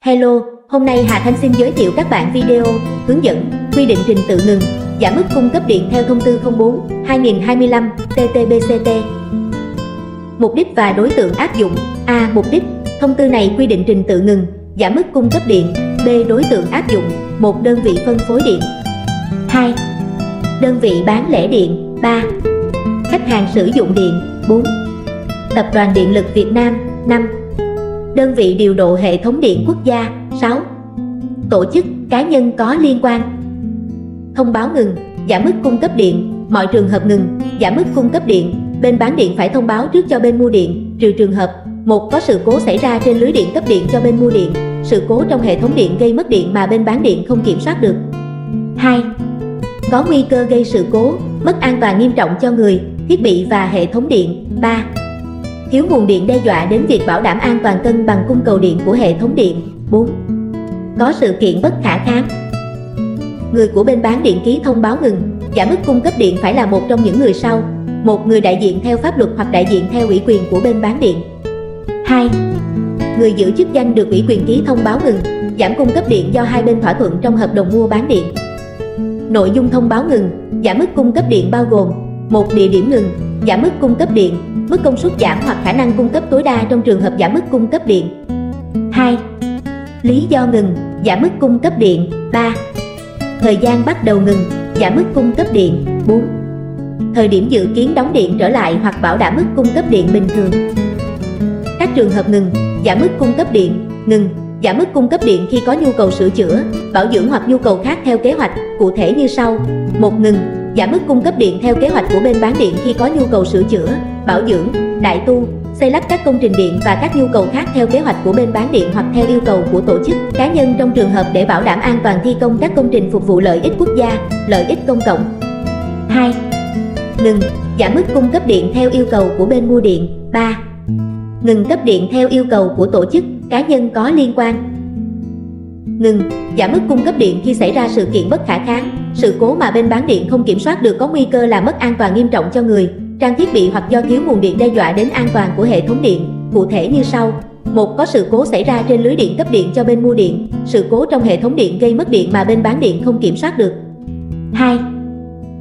Hello, hôm nay Hà Thanh xin giới thiệu các bạn video hướng dẫn quy định trình tự ngừng, giảm mức cung cấp điện theo thông tư 04/2025 TT-BCT. Mục đích và đối tượng áp dụng. A. Mục đích. Thông tư này quy định trình tự ngừng, giảm mức cung cấp điện. B. Đối tượng áp dụng. 1. Đơn vị phân phối điện. 2. Đơn vị bán lẻ điện. 3. Khách hàng sử dụng điện. 4. Tập đoàn Điện lực Việt Nam. 5. Đơn vị điều độ hệ thống điện quốc gia. 6. Tổ chức, cá nhân có liên quan. Thông báo ngừng, giảm mức cung cấp điện. Mọi trường hợp ngừng, giảm mức cung cấp điện, bên bán điện phải thông báo trước cho bên mua điện, trừ trường hợp: 1. Có sự cố xảy ra trên lưới điện cấp điện cho bên mua điện, sự cố trong hệ thống điện gây mất điện mà bên bán điện không kiểm soát được. 2. Có nguy cơ gây sự cố, mất an toàn nghiêm trọng cho người, thiết bị và hệ thống điện. 3. Thiếu nguồn điện đe dọa đến việc bảo đảm an toàn cân bằng cung cầu điện của hệ thống điện. 4. Có sự kiện bất khả kháng. Người của bên bán điện ký thông báo ngừng, giảm mức cung cấp điện phải là một trong những người sau: 1. Người đại diện theo pháp luật hoặc đại diện theo ủy quyền của bên bán điện. 2. Người giữ chức danh được ủy quyền ký thông báo ngừng, giảm cung cấp điện do hai bên thỏa thuận trong hợp đồng mua bán điện. Nội dung thông báo ngừng, giảm mức cung cấp điện bao gồm: 1. Địa điểm ngừng, giảm mức cung cấp điện, mức công suất giảm hoặc khả năng cung cấp tối đa trong trường hợp giảm mức cung cấp điện. 2. Lý do ngừng, giảm mức cung cấp điện. 3. Thời gian bắt đầu ngừng, giảm mức cung cấp điện. 4. Thời điểm dự kiến đóng điện trở lại hoặc bảo đảm mức cung cấp điện bình thường. Các trường hợp ngừng, giảm mức cung cấp điện. Ngừng, giảm mức cung cấp điện khi có nhu cầu sửa chữa, bảo dưỡng hoặc nhu cầu khác theo kế hoạch, cụ thể như sau: 1. Ngừng, giảm mức cung cấp điện theo kế hoạch của bên bán điện khi có nhu cầu sửa chữa, bảo dưỡng, đại tu, xây lắp các công trình điện và các nhu cầu khác theo kế hoạch của bên bán điện hoặc theo yêu cầu của tổ chức, cá nhân trong trường hợp để bảo đảm an toàn thi công các công trình phục vụ lợi ích quốc gia, lợi ích công cộng. 2. Ngừng, giảm mức cung cấp điện theo yêu cầu của bên mua điện. 3. Ngừng cấp điện theo yêu cầu của tổ chức, cá nhân có liên quan. Ngừng, giảm mức cung cấp điện khi xảy ra sự kiện bất khả kháng, sự cố mà bên bán điện không kiểm soát được có nguy cơ làm mất an toàn nghiêm trọng cho người, trang thiết bị hoặc do thiếu nguồn điện đe dọa đến an toàn của hệ thống điện, cụ thể như sau: 1. Có sự cố xảy ra trên lưới điện cấp điện cho bên mua điện, sự cố trong hệ thống điện gây mất điện mà bên bán điện không kiểm soát được. 2.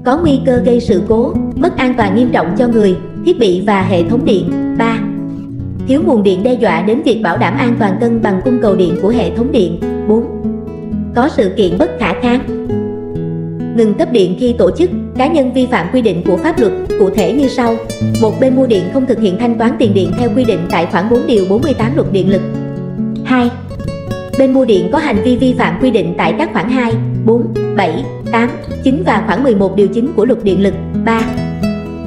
Có nguy cơ gây sự cố, mất an toàn nghiêm trọng cho người, thiết bị và hệ thống điện. 3. Thiếu nguồn điện đe dọa đến việc bảo đảm an toàn cân bằng cung cầu điện của hệ thống điện. 4. Có sự kiện bất khả kháng. Ngừng cấp điện khi tổ chức, cá nhân vi phạm quy định của pháp luật, cụ thể như sau: 1. Bên mua điện không thực hiện thanh toán tiền điện theo quy định tại khoản 4 điều 48 Luật Điện lực. 2. Bên mua điện có hành vi vi phạm quy định tại các khoản 2, 4, 7, 8, 9 và khoản 11 điều 9 của Luật Điện lực. 3.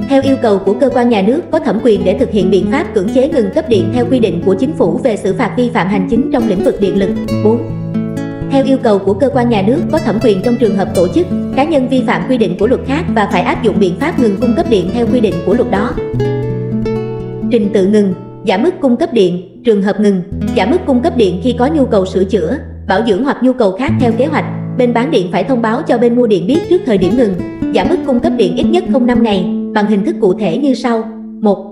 Theo yêu cầu của cơ quan nhà nước có thẩm quyền để thực hiện biện pháp cưỡng chế ngừng cấp điện theo quy định của chính phủ về xử phạt vi phạm hành chính trong lĩnh vực điện lực. 4. Theo yêu cầu của cơ quan nhà nước có thẩm quyền trong trường hợp tổ chức, cá nhân vi phạm quy định của luật khác và phải áp dụng biện pháp ngừng cung cấp điện theo quy định của luật đó. Trình tự ngừng, giảm mức cung cấp điện. Trường hợp ngừng, giảm mức cung cấp điện khi có nhu cầu sửa chữa, bảo dưỡng hoặc nhu cầu khác theo kế hoạch, bên bán điện phải thông báo cho bên mua điện biết trước thời điểm ngừng, giảm mức cung cấp điện ít nhất 05 ngày, bằng hình thức cụ thể như sau: 1.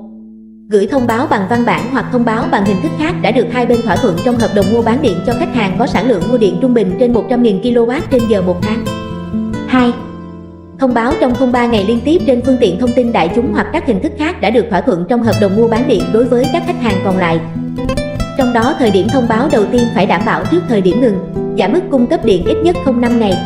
Gửi thông báo bằng văn bản hoặc thông báo bằng hình thức khác đã được hai bên thỏa thuận trong hợp đồng mua bán điện cho khách hàng có sản lượng mua điện trung bình trên 100.000 kWh một tháng. 2. Thông báo trong 03 ngày liên tiếp trên phương tiện thông tin đại chúng hoặc các hình thức khác đã được thỏa thuận trong hợp đồng mua bán điện đối với các khách hàng còn lại. Trong đó thời điểm thông báo đầu tiên phải đảm bảo trước thời điểm ngừng, giảm mức cung cấp điện ít nhất 05 ngày.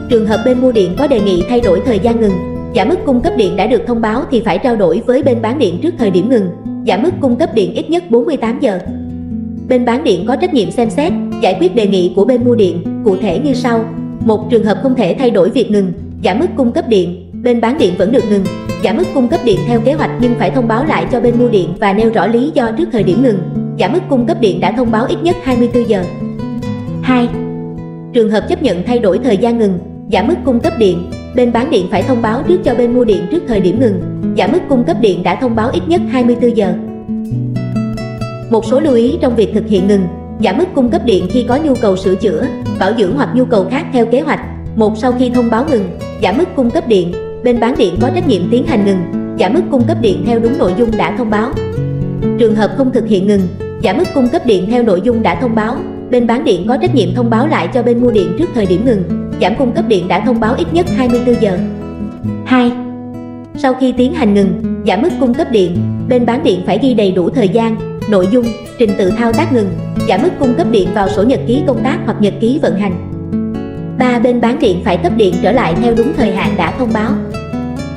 Trường hợp bên mua điện có đề nghị thay đổi thời gian ngừng, giảm mức cung cấp điện đã được thông báo thì phải trao đổi với bên bán điện trước thời điểm ngừng, giảm mức cung cấp điện ít nhất 48 giờ. Bên bán điện có trách nhiệm xem xét, giải quyết đề nghị của bên mua điện, cụ thể như sau: 1. Trường hợp không thể thay đổi việc ngừng, giảm mức cung cấp điện, bên bán điện vẫn được ngừng, giảm mức cung cấp điện theo kế hoạch nhưng phải thông báo lại cho bên mua điện và nêu rõ lý do trước thời điểm ngừng, giảm mức cung cấp điện đã thông báo ít nhất 24 giờ. 2. Trường hợp chấp nhận thay đổi thời gian ngừng, giảm mức cung cấp điện, bên bán điện phải thông báo trước cho bên mua điện trước thời điểm ngừng, giảm mức cung cấp điện đã thông báo ít nhất 24 giờ. Một số lưu ý trong việc thực hiện ngừng, giảm mức cung cấp điện khi có nhu cầu sửa chữa, bảo dưỡng hoặc nhu cầu khác theo kế hoạch. 1. Sau khi thông báo ngừng, giảm mức cung cấp điện, bên bán điện có trách nhiệm tiến hành ngừng, giảm mức cung cấp điện theo đúng nội dung đã thông báo. Trường hợp không thực hiện ngừng, giảm mức cung cấp điện theo nội dung đã thông báo, bên bán điện có trách nhiệm thông báo lại cho bên mua điện trước thời điểm ngừng, giảm cung cấp điện đã thông báo ít nhất 24 giờ. 2. Sau khi tiến hành ngừng, giảm mức cung cấp điện, bên bán điện phải ghi đầy đủ thời gian, nội dung, trình tự thao tác ngừng, giảm mức cung cấp điện vào sổ nhật ký công tác hoặc nhật ký vận hành. 3. Bên bán điện phải cấp điện trở lại theo đúng thời hạn đã thông báo.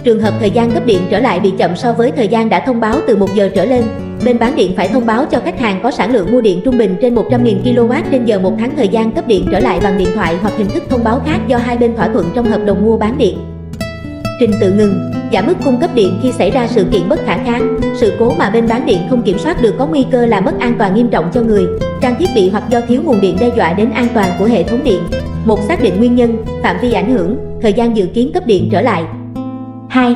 Trường hợp thời gian cấp điện trở lại bị chậm so với thời gian đã thông báo từ 1 giờ trở lên, bên bán điện phải thông báo cho khách hàng có sản lượng mua điện trung bình trên 100.000 kW trên giờ một tháng thời gian cấp điện trở lại bằng điện thoại hoặc hình thức thông báo khác do hai bên thỏa thuận trong hợp đồng mua bán điện. Trình tự ngừng, giảm mức cung cấp điện khi xảy ra sự kiện bất khả kháng, sự cố mà bên bán điện không kiểm soát được có nguy cơ làm mất an toàn nghiêm trọng cho người, trang thiết bị hoặc do thiếu nguồn điện đe dọa đến an toàn của hệ thống điện. 1. Xác định nguyên nhân, phạm vi ảnh hưởng, thời gian dự kiến cấp điện trở lại. 2.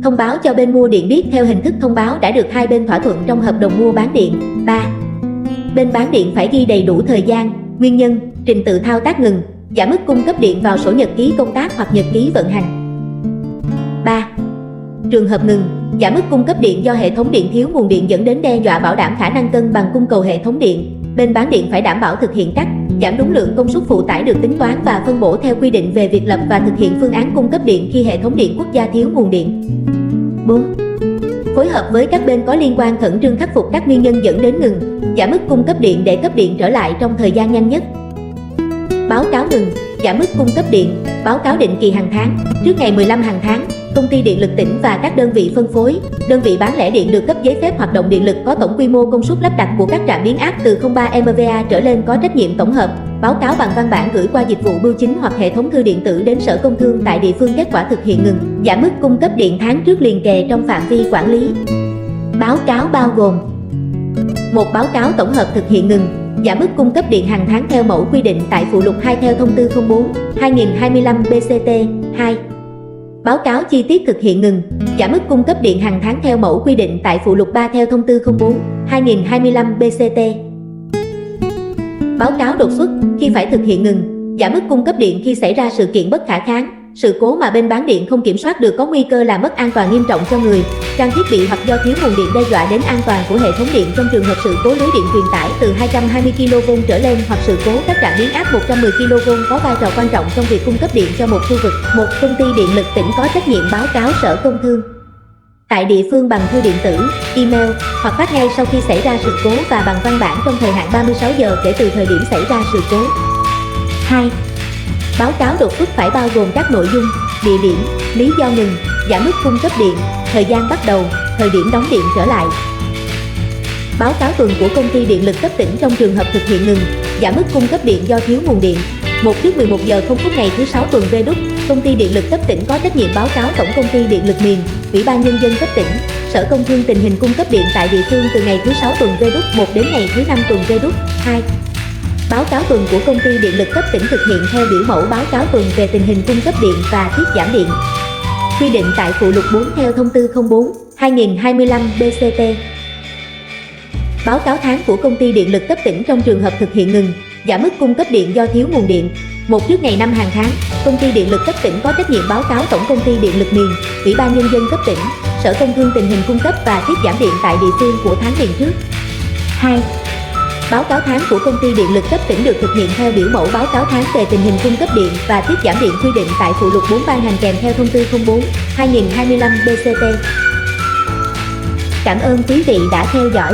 Thông báo cho bên mua điện biết theo hình thức thông báo đã được hai bên thỏa thuận trong hợp đồng mua bán điện. 3. Bên bán điện phải ghi đầy đủ thời gian, nguyên nhân, trình tự thao tác ngừng, giảm mức cung cấp điện vào sổ nhật ký công tác hoặc nhật ký vận hành. 3. Trường hợp ngừng, giảm mức cung cấp điện do hệ thống điện thiếu nguồn điện dẫn đến đe dọa bảo đảm khả năng cân bằng cung cầu hệ thống điện, bên bán điện phải đảm bảo thực hiện cắt, giảm đúng lượng công suất phụ tải được tính toán và phân bổ theo quy định về việc lập và thực hiện phương án cung cấp điện khi hệ thống điện quốc gia thiếu nguồn điện. 4. Phối hợp với các bên có liên quan khẩn trương khắc phục các nguyên nhân dẫn đến ngừng, giảm mức cung cấp điện để cấp điện trở lại trong thời gian nhanh nhất. Báo cáo ngừng, giảm mức cung cấp điện, báo cáo định kỳ hàng tháng, trước ngày 15 hàng tháng. Công ty điện lực tỉnh và các đơn vị phân phối, đơn vị bán lẻ điện được cấp giấy phép hoạt động điện lực có tổng quy mô công suất lắp đặt của các trạm biến áp từ 03 MVA trở lên có trách nhiệm tổng hợp, báo cáo bằng văn bản gửi qua dịch vụ bưu chính hoặc hệ thống thư điện tử đến Sở Công Thương tại địa phương kết quả thực hiện ngừng, giảm mức cung cấp điện tháng trước liền kề trong phạm vi quản lý. Báo cáo bao gồm: 1. Báo cáo tổng hợp thực hiện ngừng, giảm mức cung cấp điện hàng tháng theo mẫu quy định tại phụ lục 2 theo thông tư 04/2025 BCT. 2. Báo cáo chi tiết thực hiện ngừng, giảm mức cung cấp điện hàng tháng theo mẫu quy định tại phụ lục 3 theo thông tư 04/2025 BCT. Báo cáo đột xuất, khi phải thực hiện ngừng, giảm mức cung cấp điện khi xảy ra sự kiện bất khả kháng, sự cố mà bên bán điện không kiểm soát được có nguy cơ làm mất an toàn nghiêm trọng cho người, trang thiết bị hoặc do thiếu nguồn điện đe dọa đến an toàn của hệ thống điện trong trường hợp sự cố lưới điện truyền tải từ 220 kV trở lên hoặc sự cố các trạm biến áp 110 kV có vai trò quan trọng trong việc cung cấp điện cho một khu vực. 1. Công ty điện lực tỉnh có trách nhiệm báo cáo Sở Công Thương tại địa phương bằng thư điện tử, email hoặc phát ngay sau khi xảy ra sự cố và bằng văn bản trong thời hạn 36 giờ kể từ thời điểm xảy ra sự cố. 2. Báo cáo đột xuất phải bao gồm các nội dung, địa điểm, lý do ngừng, giảm mức cung cấp điện, thời gian bắt đầu, thời điểm đóng điện trở lại. Báo cáo tuần của công ty điện lực cấp tỉnh trong trường hợp thực hiện ngừng, giảm mức cung cấp điện do thiếu nguồn điện. 1. Trước 11 giờ 0 phút ngày thứ 6 tuần V-đúc, công ty điện lực cấp tỉnh có trách nhiệm báo cáo Tổng công ty điện lực miền, Ủy ban nhân dân cấp tỉnh, Sở Công Thương tình hình cung cấp điện tại địa phương từ ngày thứ 6 tuần V-đúc 1 đến ngày thứ 5 tuần V-đúc 2. Báo cáo tuần của công ty điện lực cấp tỉnh thực hiện theo biểu mẫu báo cáo tuần về tình hình cung cấp điện và tiết giảm điện. Quy định tại phụ lục 4 theo thông tư 04/2025 BCT. Báo cáo tháng của công ty điện lực cấp tỉnh trong trường hợp thực hiện ngừng, giảm mức cung cấp điện do thiếu nguồn điện. 1. Trước ngày 5 hàng tháng, công ty điện lực cấp tỉnh có trách nhiệm báo cáo Tổng công ty điện lực miền, Ủy ban nhân dân cấp tỉnh, Sở Công Thương tình hình cung cấp và tiết giảm điện tại địa phương của tháng liền trước. 2. Báo cáo tháng của công ty điện lực cấp tỉnh được thực hiện theo biểu mẫu báo cáo tháng về tình hình cung cấp điện và tiết giảm điện quy định tại phụ lục 4 ban hành kèm theo thông tư 04/2025 BCT. Cảm ơn quý vị đã theo dõi.